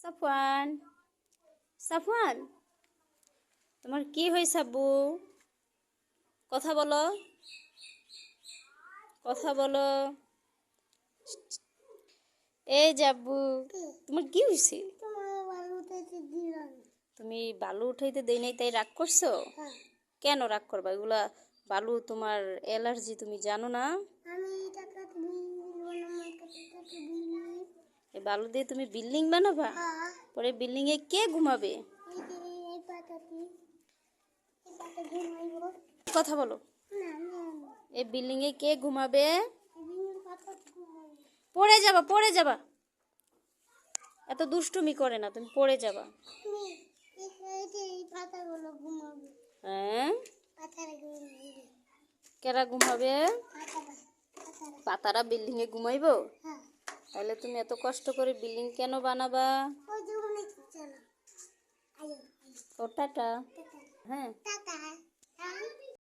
সাফওয়ান, সাফওয়ান, তোমার কি হয়েছে আব্বু? কথা বলো, কথা বলো। এই যে আব্বু, তোমার কি হয়েছে? তুমি বালু উঠাইতে দেই নাই তাই রাগ করছো? কেন রাগ করবা? এগুলা বালু তোমার অ্যালার্জি, তুমি জানো না? এই বালু দিয়ে তুমি বিল্ডিং বানাবা? পরে বিল্ডিং এ কে ঘুমাবে? কথা বলো। এই বিল্ডিং এ কে ঘুমাবে? পড়ে যাবা, পড়ে যাবা। এত দুষ্টুমি করে না, তুমি পড়ে যাবা। হ্যাঁ, কেরা ঘুমাবে? পাতারা বিল্ডিং এ ঘুমাইবো? তাহলে তুমি এত কষ্ট করে বিল্ডিং কেন বানাবা? ও টাটা। হ্যাঁ।